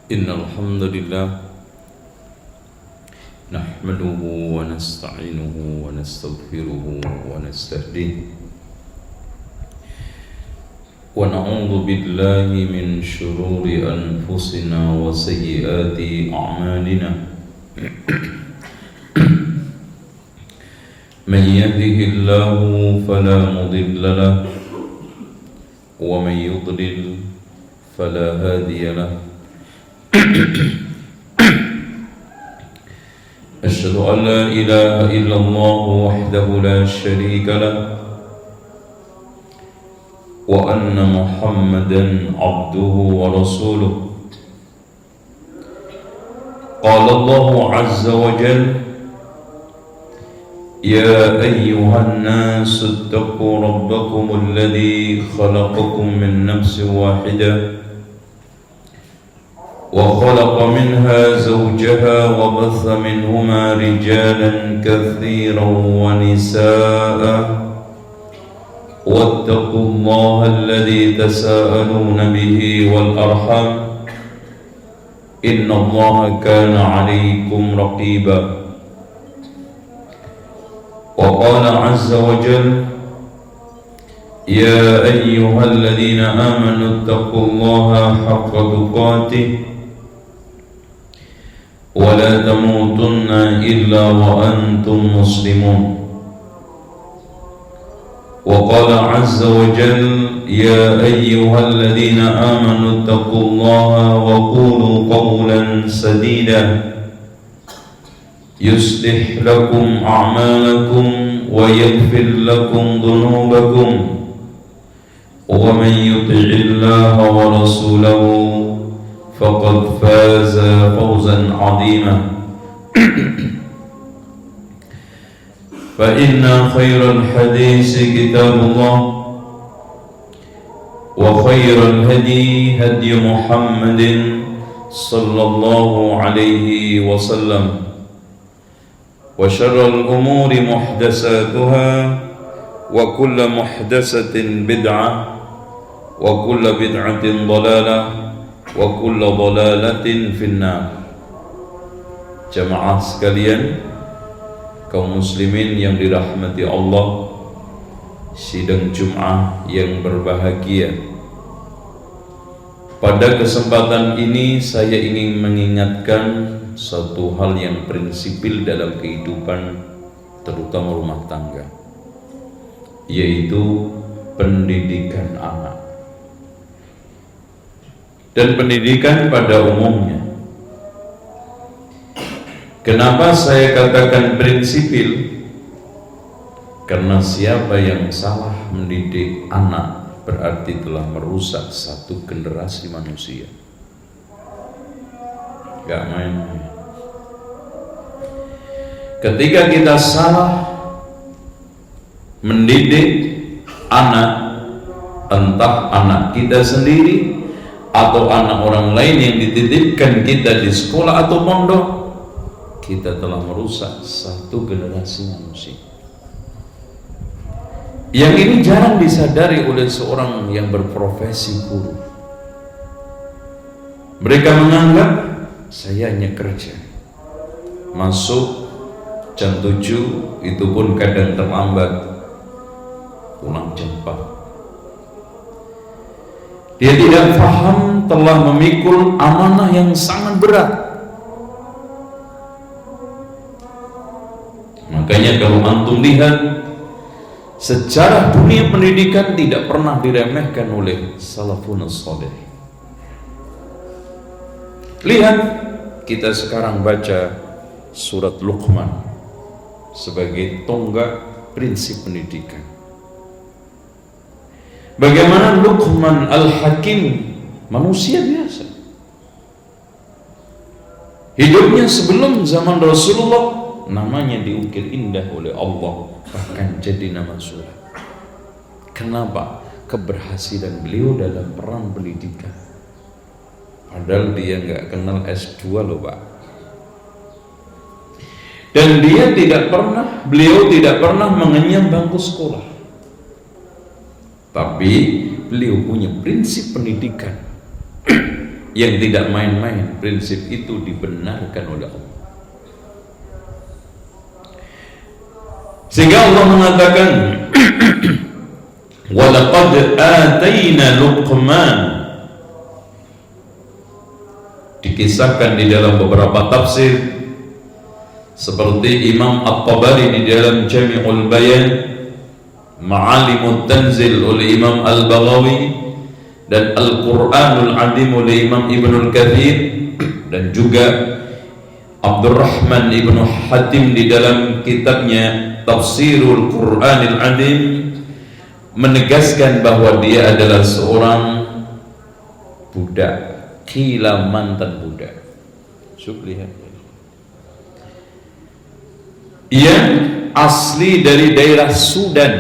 إن الحمد لله نحمده ونستعينه ونستغفره ونستهديه ونعوذ بالله من شرور أنفسنا وسيئات أعمالنا من يهده الله فلا مضل له ومن يضلل فلا هادي له أشهد أن لا إله إلا الله وحده لا شريك له وأن محمدا عبده ورسوله قال الله عز وجل يا أيها الناس اتقوا ربكم الذي خلقكم من نفس واحدة وخلق منها زوجها وبث منهما رجالا كثيرا ونساء واتقوا الله الذي تساءلون به والأرحام إن الله كان عليكم رقيبا وقال عز وجل يا أيها الذين آمنوا اتقوا الله حق تقاته ولا تموتن إلا وأنتم مسلمون وقال عز وجل يا أيها الذين آمنوا اتقوا الله وقولوا قولا سديدا يصلح لكم أعمالكم ويغفر لكم ذنوبكم ومن يطع الله ورسوله فقد فاز فوزا عظيما فإن خير الحديث كتاب الله وخير الهدي هدي محمد صلى الله عليه وسلم وشر الأمور محدثاتها وكل محدثة بدعة وكل بدعة ضلالة وكل ضلالة في النار. Jamaah sekalian, kaum muslimin yang dirahmati Allah, sidang Jum'ah yang berbahagia. Pada kesempatan ini saya ingin mengingatkan satu hal yang prinsipil dalam kehidupan, terutama rumah tangga, yaitu pendidikan anak dan pendidikan pada umumnya. Kenapa saya katakan prinsipil? Karena siapa yang salah mendidik anak berarti telah merusak satu generasi manusia. Gak main-main. Ketika kita salah mendidik anak, entah anak kita sendiri atau anak orang lain yang dititipkan kita di sekolah atau pondok, kita telah merusak satu generasi manusia. Yang ini jarang disadari oleh seorang yang berprofesi guru. Mereka menganggap saya hanya kerja, masuk jam 7, itu pun kadang terlambat, pulang jam 4. Dia tidak paham telah memikul amanah yang sangat berat. Makanya kalau antum lihat, sejarah dunia pendidikan tidak pernah diremehkan oleh salafun salih. Lihat, kita sekarang baca surat Luqman sebagai tonggak prinsip pendidikan. Bagaimana Luqman al-Hakim, manusia biasa, hidupnya sebelum zaman Rasulullah, namanya diukir indah oleh Allah, bahkan jadi nama surah. Kenapa? Keberhasilan beliau dalam peran pendidikan. Padahal dia nggak kenal S2 loh Pak. Dan beliau tidak pernah mengenyam bangku sekolah. Tapi beliau punya prinsip pendidikan yang tidak main-main. Prinsip itu dibenarkan oleh Allah. Sehingga Allah mengatakan walaqad atayna Luqman, dikisahkan di dalam beberapa tafsir seperti Imam At-Tabari di dalam Jami'ul Bayan, Ma'alimut Tanzil oleh Imam Al-Baghawi, dan Al-Quranul Adim oleh Imam Ibnul Kathir, dan juga Abdurrahman Ibnu Hatim di dalam kitabnya Tafsirul Quranil Adim menegaskan bahwa dia adalah seorang budak, kila mantan budak. Lihat, yang asli dari daerah Sudan.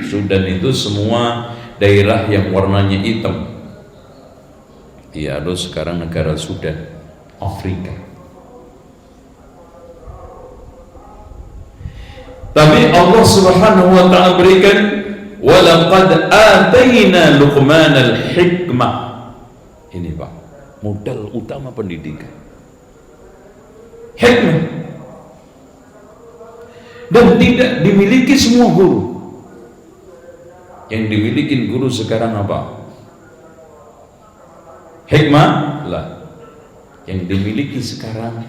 Sudan itu semua daerah yang warnanya hitam. Ya, ada sekarang negara Sudan, Afrika. Tapi Allah Subhanahu wa ta'ala berikan walaqad atayna Luqman al-hikmah. Ini Pak, modal utama pendidikan, hikmah. Dan tidak dimiliki semua guru. Yang dimiliki guru sekarang apa? Hikmah lah. Yang dimiliki sekarang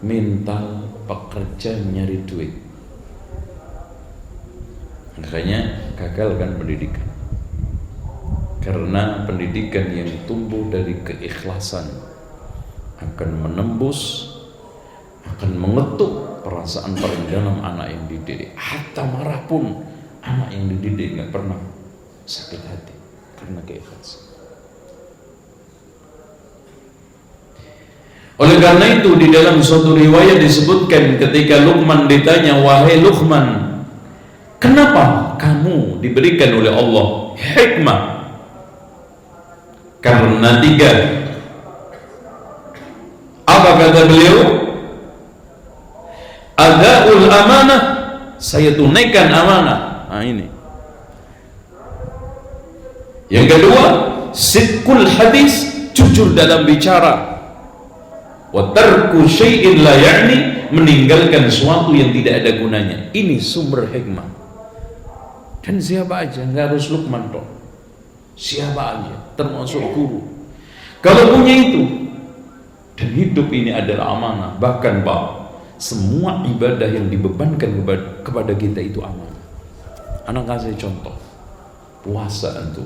mental pekerja nyari duit. Makanya gagal kan pendidikan. Karena pendidikan yang tumbuh dari keikhlasan akan menembus, akan mengetuk perasaan paling dalam anak yang dididik. Hatta marah pun anak yang dididik nggak pernah sakit hati karena keikhlasan. Oleh karena itu di dalam suatu riwayat disebutkan ketika Luqman ditanya, wahai Luqman, kenapa kamu diberikan oleh Allah hikmah? Karena 3. Apa kata beliau? Adaul amanah, saya tunaikan amanah. Nah ini. Yang kedua, sidqul hadis, jujur dalam bicara. Wa tarku syai'in la ya'ni, meninggalkan sesuatu yang tidak ada gunanya. Ini sumber hikmah. Dan siapa aja, nggak harus Luqman toh. Siapa aja, termasuk guru, kalau punya itu, dan hidup ini adalah amanah. Bahkan Pak, semua ibadah yang dibebankan kepada kita itu amanah. Anak kasih contoh, puasa itu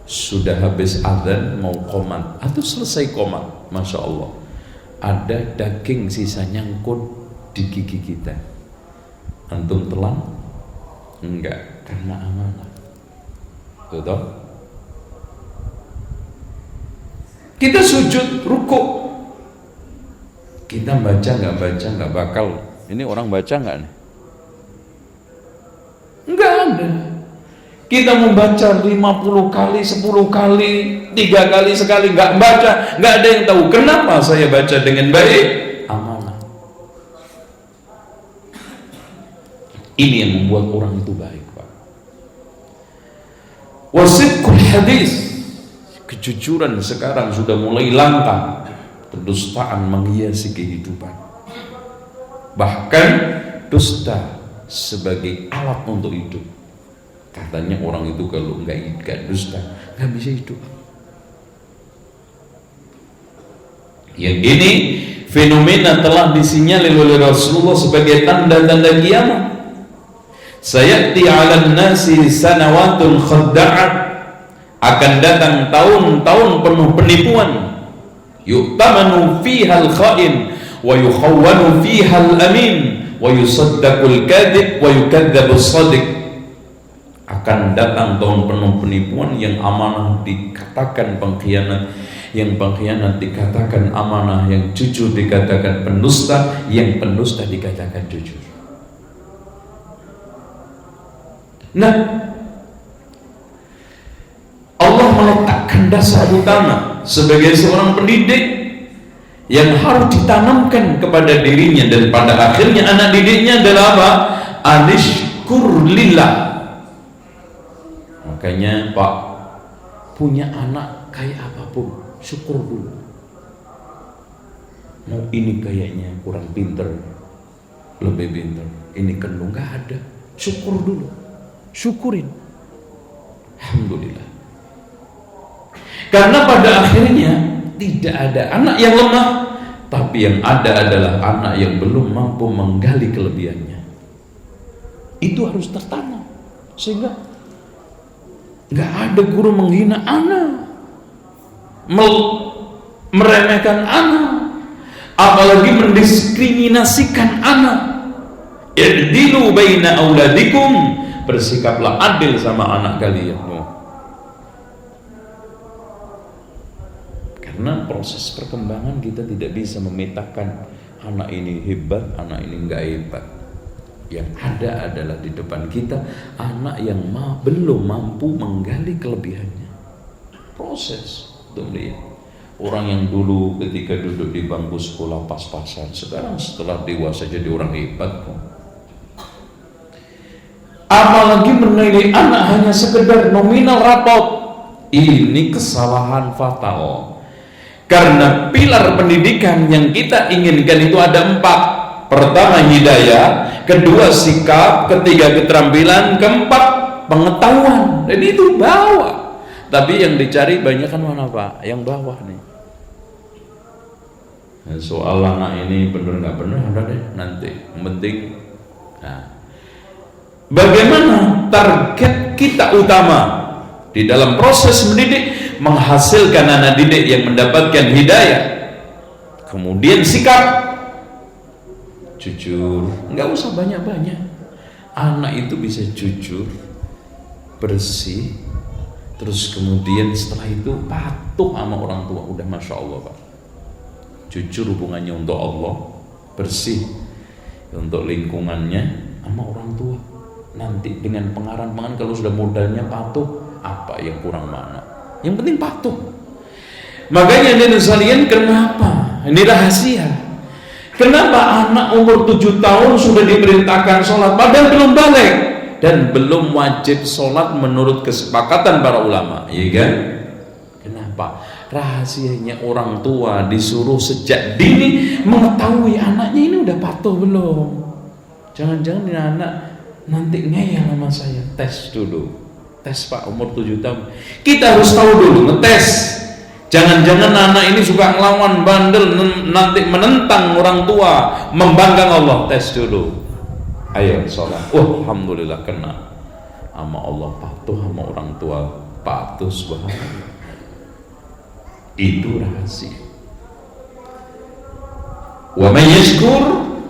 sudah habis azan mau qomat atau selesai qomat, masya Allah, ada daging sisa nyangkut di gigi kita. Antum telan? Enggak, karena amanah. Betul? Kita sujud, rukuk, kita baca nggak bakal. Ini orang baca nggak nih? Nggak ada. Kita membaca 50 kali, 10 kali, 3 kali sekali, nggak baca, nggak ada yang tahu. Kenapa saya baca dengan baik? Amanah. Ini yang membuat orang itu baik, Pak. Wasidqul hadis, kejujuran sekarang sudah mulai langka. Kedustaan menghiasi kehidupan. Bahkan dusta sebagai alat untuk hidup. Katanya orang itu kalau nggak dusta nggak bisa hidup. Yang ini fenomena telah disinyalir oleh Rasulullah sebagai tanda-tanda kiamat. Sayati 'alan nasi sanawatun khadda'at, akan datang tahun-tahun penuh penipuan. Yu'tamanu fiha al-kha'in wa yukhawwanu fiha al-amin wa yusaddaqul kadhib wa yukadzdzabus shadiq. Akan datang tahun penuh penipuan, yang amanah dikatakan pengkhianat, yang pengkhianat dikatakan amanah, yang jujur dikatakan pendusta, yang pendusta dikatakan jujur. Nah, Allah meletakkan dasar utama sebagai seorang pendidik yang harus ditanamkan kepada dirinya, dan pada akhirnya anak didiknya adalah apa? Anishkur lillah. Makanya Pak, punya anak kayak apapun syukur dulu. Mau ini kayaknya kurang pinter, lebih pinter, ini kendung, nggak ada. Syukur dulu, syukurin. Alhamdulillah. Karena pada akhirnya tidak ada anak yang lemah, tapi yang ada adalah anak yang belum mampu menggali kelebihannya. Itu harus tertanam, sehingga nggak ada guru menghina anak, meremehkan anak, apalagi mendiskriminasikan anak. I'dilu baina auladikum, bersikaplah adil sama anak kalian. Karena proses perkembangan kita tidak bisa memetakan anak ini hebat, anak ini enggak hebat. Yang ada adalah di depan kita anak yang belum mampu menggali kelebihannya. Proses untuk melihat. Orang yang dulu ketika duduk di bangku sekolah pas-pasan, sekarang setelah dewasa jadi orang hebat kok. Apalagi menilai anak hanya sekedar nominal rapot. Ini kesalahan fatal. Karena pilar pendidikan yang kita inginkan itu ada 4. Pertama hidayah, kedua sikap, ketiga keterampilan, keempat pengetahuan. Dan itu bawah. Tapi yang dicari banyak kan mana Pak? Yang bawah nih. Nah, soal anak ini bener nggak bener, udah deh nanti. Yang penting, nah, bagaimana target kita utama di dalam proses mendidik? Menghasilkan anak didik yang mendapatkan hidayah, kemudian sikap jujur, nggak usah banyak-banyak. Anak itu bisa jujur, bersih, terus kemudian setelah itu patuh sama orang tua. Udah masya Allah Pak. Jujur hubungannya untuk Allah, bersih untuk lingkungannya sama orang tua. Nanti dengan pengarang-pengarang kalau sudah modalnya patuh, apa yang kurang mana? Yang penting patuh. Makanya dari sekalian, kenapa? Ini rahasia. Kenapa anak umur 7 tahun sudah diperintahkan sholat padahal belum balik dan belum wajib sholat menurut kesepakatan para ulama, ya kan? Kenapa? Rahasianya orang tua disuruh sejak dini mengetahui anaknya ini udah patuh belum. Jangan-jangan ini anak nanti ngeyel sama saya. Tes dulu. Tes Pak, umur 7 tahun. Kita harus tahu dulu, ngetes. Jangan-jangan anak ini suka ngelawan, bandel, nanti menentang orang tua, membangkang Allah. Tes dulu. Ayo sholat. Alhamdulillah kena. Sama Allah patuh, sama orang tua patuh, subhanallah. Itu rahasia. Wa man yashkur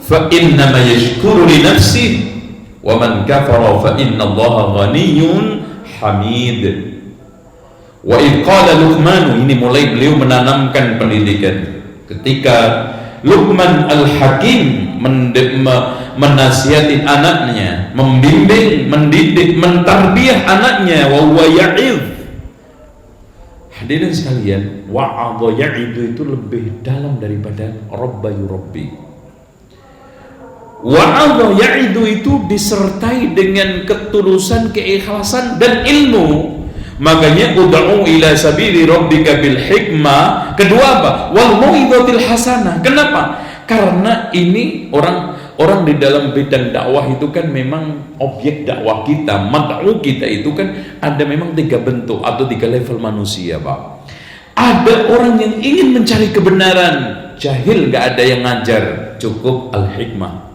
fa innama yashkuru li nafsihi wa man kafara fa innallaha ghaniyyun hamid. Wa iqala Luqman, ini mulai beliau menanamkan pendidikan. Ketika Luqman al-Hakim menasihati anaknya, membimbing, mendidik, mentarbiyah anaknya, wa huwa ya'idh. Hadirin sekalian, wa'adha ya'idhu itu lebih dalam daripada rabba yurabbi. Wa'adha ya'idhu itu disertai dengan ketulusan, keikhlasan dan ilmu. Makanya ud'u ila sabili rabbika bil hikmah. Kedua apa? Wal mau'izatil hasanah. Kenapa? Karena ini orang di dalam bidang dakwah itu kan memang objek dakwah kita, mad'u kita itu kan ada memang 3 bentuk atau 3 level manusia, Pak. Ada orang yang ingin mencari kebenaran, jahil, gak ada yang ngajar, cukup al-hikmah.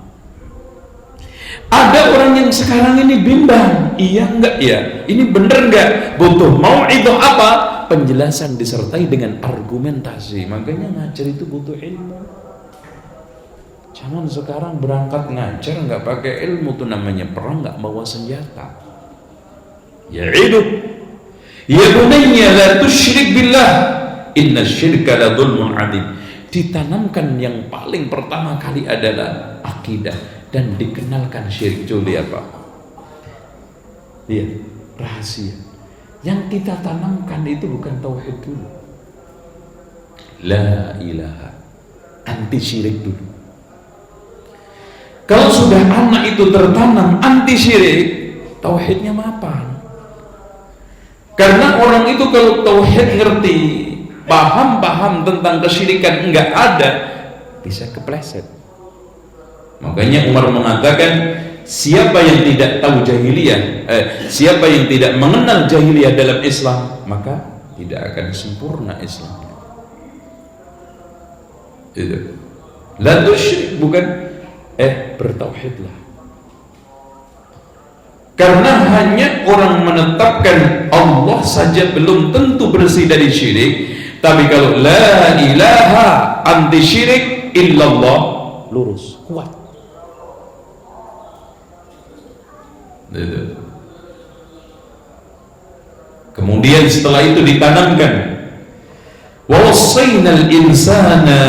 Ada orang yang sekarang ini bimbang, iya enggak ya, ini bener enggak, butuh mau itu apa? Penjelasan disertai dengan argumentasi. Makanya ngajar itu butuh ilmu. Jangan sekarang berangkat ngajar nggak pakai ilmu, tuh namanya perang nggak bawa senjata. Ya hidup, ya bunayya la tusyrik billah, inna syirka la dzulmun adzim. Ditanamkan yang paling pertama kali adalah akidah. Dan dikenalkan syirik. Coba apa? Lihat rahasia. Yang kita tanamkan itu bukan tauhid dulu. La ilaha, anti syirik dulu. Kalau sudah anak itu tertanam anti syirik, tauhidnya mapan. Karena orang itu kalau tauhid ngerti, paham tentang kesyirikan enggak ada, bisa kepleset. Makanya Umar mengatakan, siapa yang tidak tahu jahiliyah, siapa yang tidak mengenal jahiliyah dalam Islam, maka tidak akan sempurna Islam. Itu. La tusyrik, bukan bertauhidlah. Karena hanya orang menetapkan Allah saja belum tentu bersih dari syirik. Tapi kalau la ilaha anti syirik illallah, lurus, kuat. Kemudian setelah itu ditanamkan, wa wassaynal insana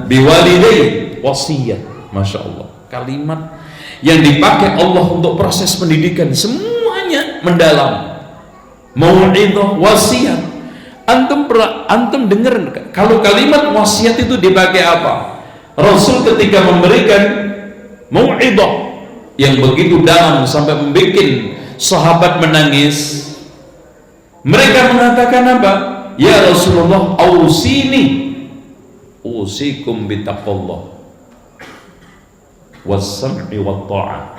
biwalidayhi, wasiat. Masya Allah, kalimat yang dipakai Allah untuk proses pendidikan semuanya mendalam. Mau'idhah, wasiat. Antum dengar kalau kalimat wasiat itu dipakai apa? Rasul ketika memberikan mau'idhah yang begitu dalam sampai membuat sahabat menangis, mereka mengatakan apa? Ya Rasulullah, ausini, usikum bitaqallah was-sam'i wat-tha'ah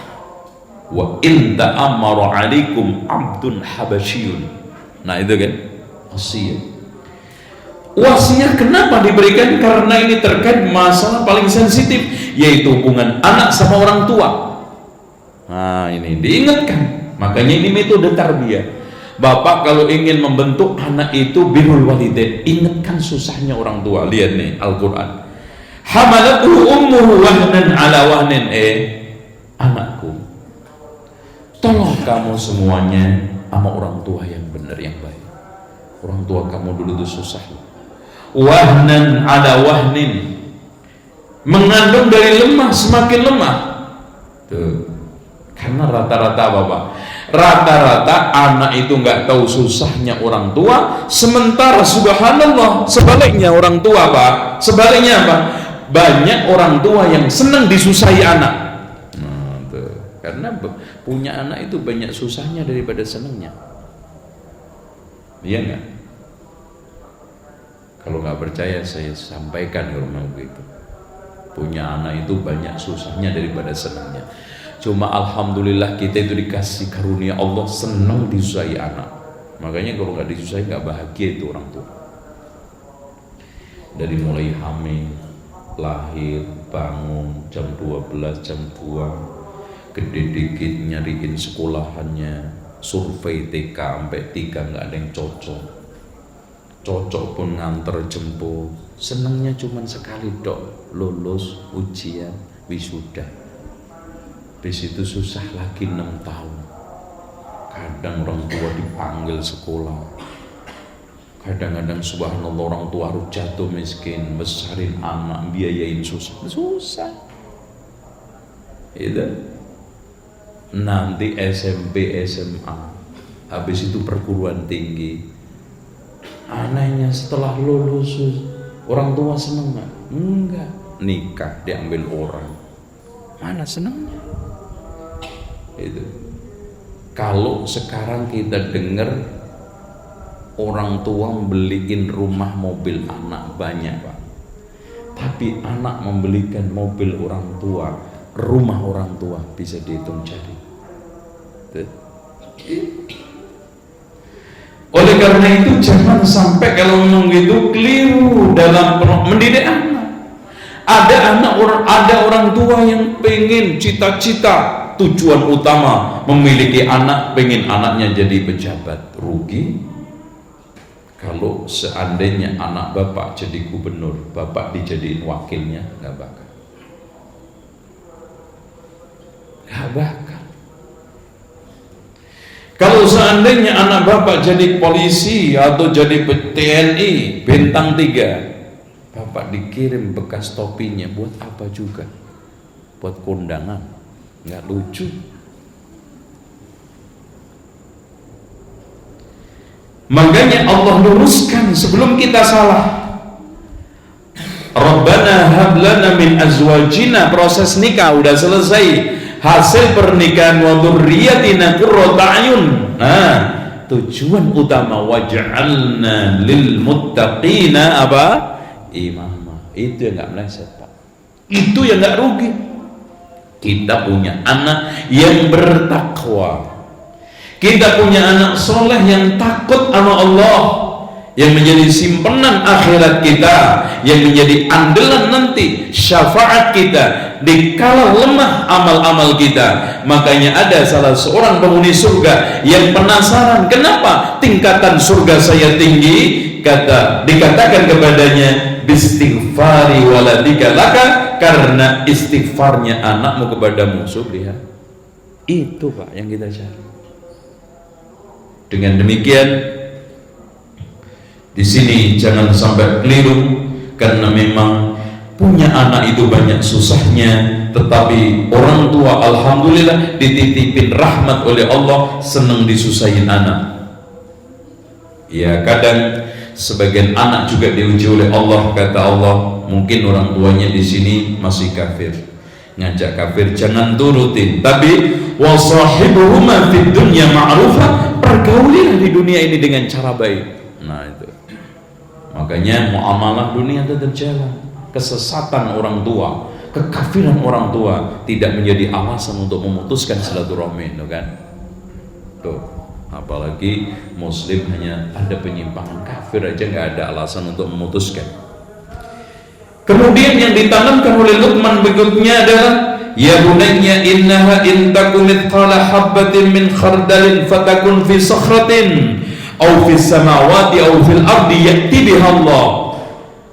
wa in ta'ammara 'alaikum 'abdun habasyiyun. Nah itu kan wasiat. Wasiat kenapa diberikan? Karena ini terkait masalah paling sensitif, yaitu hubungan anak sama orang tua. Nah ini diingatkan. Makanya ini metode tarbiyah. Bapak kalau ingin membentuk anak itu birrul walidain, ingatkan susahnya orang tua. Lihat nih Al-Quran, hamalatuhu ummuhu wahnan ala wahnin. Anakku, tolong kamu semuanya sama orang tua yang benar, yang baik. Orang tua kamu dulu itu susah, wahnan ala wahnin, mengandung dari lemah semakin lemah. Tuh. Karena rata-rata Bapak, rata-rata anak itu nggak tahu susahnya orang tua, sementara subhanallah sebaliknya orang tua Pak, sebaliknya apa? Banyak orang tua yang senang disusahi anak. Nah, tuh. Karena punya anak itu banyak susahnya daripada senangnya. Iya nggak? Kalau nggak percaya saya sampaikan kalau mau gitu. Punya anak itu banyak susahnya daripada senangnya. Cuma alhamdulillah kita itu dikasih karunia Allah senang disusahi anak. Makanya kalau nggak disusahi nggak bahagia itu orang tua. Dari mulai hamil, lahir, bangun jam 12, jam 2, gede dikit nyariin sekolahannya, survei TK sampai 3 nggak ada yang cocok pun nganter jemput. Senangnya cuma sekali dok, lulus ujian wisuda. Habis itu susah lagi 6 tahun. Kadang orang tua dipanggil sekolah, kadang-kadang subhanallah orang tua harus jatuh miskin, besarin anak, biayain susah. Itu nanti SMP, SMA, habis itu perguruan tinggi. Anehnya setelah lulus orang tua seneng nggak? Enggak. Nikah diambil orang, mana senengnya? Itu kalau sekarang kita dengar orang tua membeliin rumah mobil anak banyak Pak, tapi anak membelikan mobil orang tua, rumah orang tua bisa dihitung jari. Oleh karena itu jangan sampai kalau ngomong gitu keliru dalam mendidik anak. Ada orang tua yang pengen cita-cita tujuan utama memiliki anak, pengen anaknya jadi pejabat. Rugi kalau seandainya anak bapak jadi gubernur, bapak dijadiin wakilnya, nggak bakal. Kalau seandainya anak bapak jadi polisi atau jadi TNI bintang 3, bapak dikirim bekas topinya buat apa juga? Buat kondangan, nggak lucu. Makanya Allah luruskan sebelum kita salah. Rabbana hablana min azwajina, proses nikah udah selesai, hasil pernikahan wa dzurriyyatina qurrata a'yun. Nah, itu tujuan utama waj'alna lil muttaqina apa? Imama. Itu yang nggak meleset, Pak. Itu yang nggak rugi. Kita punya anak yang bertakwa. Kita punya anak soleh yang takut sama Allah, yang menjadi simpanan akhirat kita, yang menjadi andalan nanti syafaat kita dikala lemah amal-amal kita. Makanya ada salah seorang penghuni surga yang penasaran, kenapa tingkatan surga saya tinggi? Dikatakan kepadanya, bistighfari waladika laka, karena istighfarnya anakmu kepadamu. Lihat, itu Pak yang kita cari. Dengan demikian, di sini jangan sampai keliru, karena memang punya anak itu banyak susahnya, tetapi orang tua alhamdulillah dititipin rahmat oleh Allah, senang disusahin anak. Ya, kadang sebagian anak juga diuji oleh Allah. Kata Allah, mungkin orang tuanya di sini masih kafir, ngajak kafir jangan turutin, tapi wasahibuhuma fid dunya ma'rufa, pergaulilah di dunia ini dengan cara baik. Nah itu, makanya muamalah dunia tetap jalan. Kesesatan orang tua, kekafiran orang tua tidak menjadi alasan untuk memutuskan silaturahmi, kan? Tuh, apalagi muslim hanya ada penyimpangan kafir aja nggak ada alasan untuk memutuskan. Kemudian yang ditanamkan oleh Luqman berikutnya adalah, ya bunayya innaha in takum mithqala habbatin min khardalin fatakun fi sakhratin aw fis samawati aw fil ardi ya'ti biha Allah.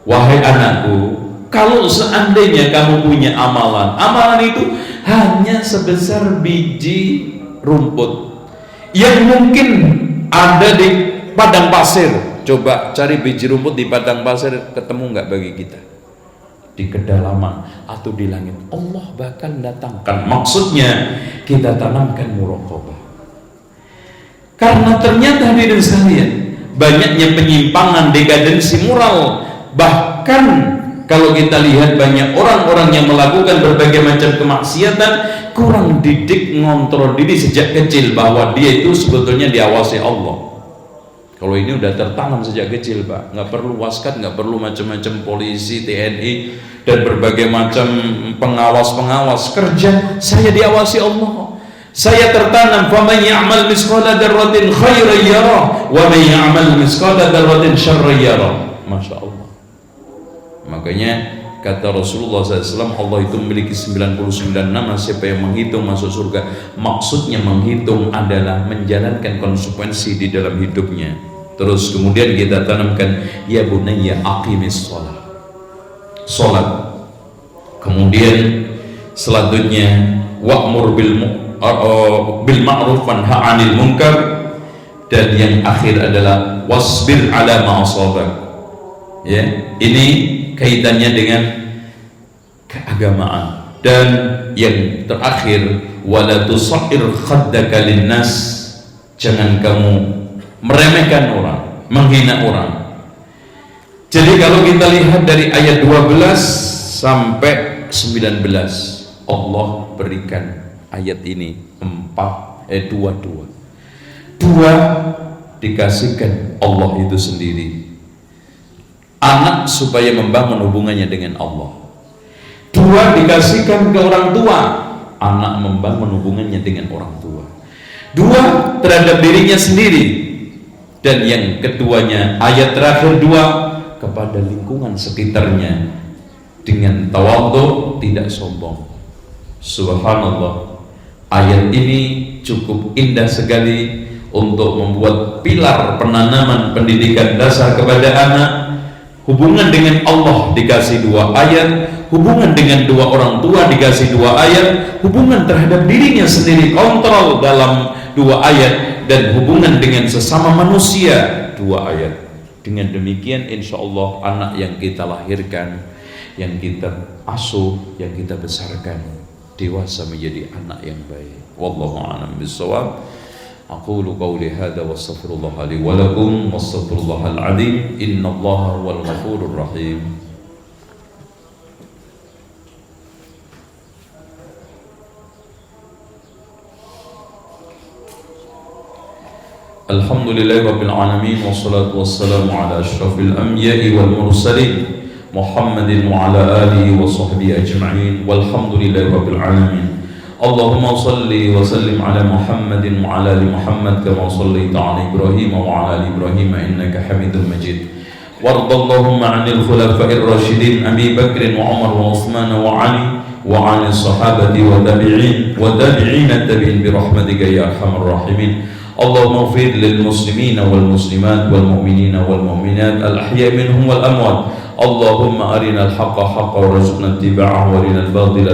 Wahai anakku, kalau seandainya kamu punya amalan, amalan itu hanya sebesar biji rumput yang mungkin ada di padang pasir. Coba cari biji rumput di padang pasir, ketemu nggak bagi kita? Di kedalaman atau di langit, Allah bakal datangkan. Maksudnya kita tanamkan muraqabah. Karena ternyata hadirin sekalian, banyaknya penyimpangan, dekadensi moral. Bahkan kalau kita lihat banyak orang-orang yang melakukan berbagai macam kemaksiatan, kurang didik, ngontrol diri sejak kecil bahwa dia itu sebetulnya diawasi Allah. Kalau ini udah tertanam sejak kecil, Pak, nggak perlu waskat, nggak perlu macam-macam polisi, TNI dan berbagai macam pengawas-pengawas. Kerja saya diawasi Allah. Saya tertanam, faman ya'mal misqala dzarratin khairan yarah wa man ya'mal misqala dzarratin syarran yarah. Masya Allah. Makanya kata Rasulullah SAW, Allah itu memiliki 99 nama. Siapa yang menghitung masuk surga. Maksudnya menghitung adalah menjalankan konsekuensi di dalam hidupnya. Terus kemudian kita tanamkan, ya bunayya aqimis sholat, sholat. Kemudian selanjutnya wa'mur bil ma'ruf wanha 'anil munkar, dan yang akhir adalah wasbir ala ma asabak. Ya, ini kaitannya dengan keagamaan. Dan yang terakhir, wala tusair khaddaka linnas, jangan kamu meremehkan orang, menghina orang. Jadi kalau kita lihat dari ayat 12 sampai 19, Allah berikan ayat ini dua dikasihkan Allah itu sendiri. Anak supaya membangun hubungannya dengan Allah. Dua dikasihkan ke orang tua, anak membangun hubungannya dengan orang tua. Dua terhadap dirinya sendiri. Dan yang keduanya, ayat terakhir dua, kepada lingkungan sekitarnya dengan tawadhu, tidak sombong. Subhanallah, ayat ini cukup indah sekali untuk membuat pilar penanaman pendidikan dasar kepada anak. Hubungan dengan Allah dikasih dua ayat, hubungan dengan dua orang tua dikasih dua ayat, hubungan terhadap dirinya sendiri kontrol dalam dua ayat, dan hubungan dengan sesama manusia dua ayat. Dengan demikian insya Allah anak yang kita lahirkan, yang kita asuh, yang kita besarkan, dewasa menjadi anak yang baik. Wallahu a'lam bishawab. Aqulu qawli hadza wa astaghfirullah li wa lakum wastaghfirullahal azim. Innallaha huwal ghafurur rahim. Alhamdulillahirabbil alamin wassalatu wassalamu ala asyrafil anbiya'i wal mursalin Muhammadin wa ala alihi wa sahbihi ajma'in walhamdulillahirabbil alamin. Allahumma salli wa sallim ala Muhammadin wa ala ali Muhammad kama sallaita ala Ibrahim wa ala ali Ibrahim innaka Hamidum Majid. Warda Allahumma 'anil khulafa'ir rasyidin Abi Bakr wa Umar wa Utsman wa Ali wa 'anil sahabati wa tabi'in tabi'in bi rahmatika ya arhamar rahimin. Allahumma ighfir lil muslimina wal muslimat wal mu'minina wal mu'minat al ahya'i minhum wal amwat. Allahumma arina al haqqa haqqan warzuqna ittiba'ahu wa arina al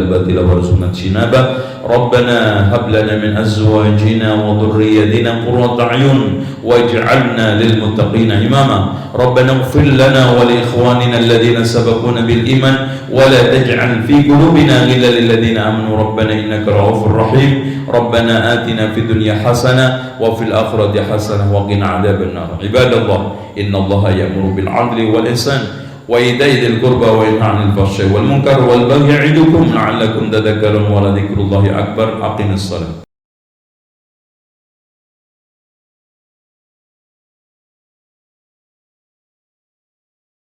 batila warzuqna ijtinabah. Rabbana hab lana min azwajina wa dhurriyyatina qurrata a'yun waj'alna lil muttaqina imama. Rabbana ighfir lana wa li ikhwanina alladhina sabaquna bil iman wa la taj'al fi qulubina ghillan lil ladzina amanu rabbana innaka ra'ufur rahim. Rabbana atina fid dunya hasanah wa fil akhirati hasanah wa qina adzaban nar. Ibadallah, innallaha ya'muru bil 'adli wal ihsan wa ita'i dzil qurba wa yanha 'anil fahsya'i wal munkar wal baghi ya'idukum la'allakum tadhakkarun wa la dzikrullahi akbar. Aqimis shalah.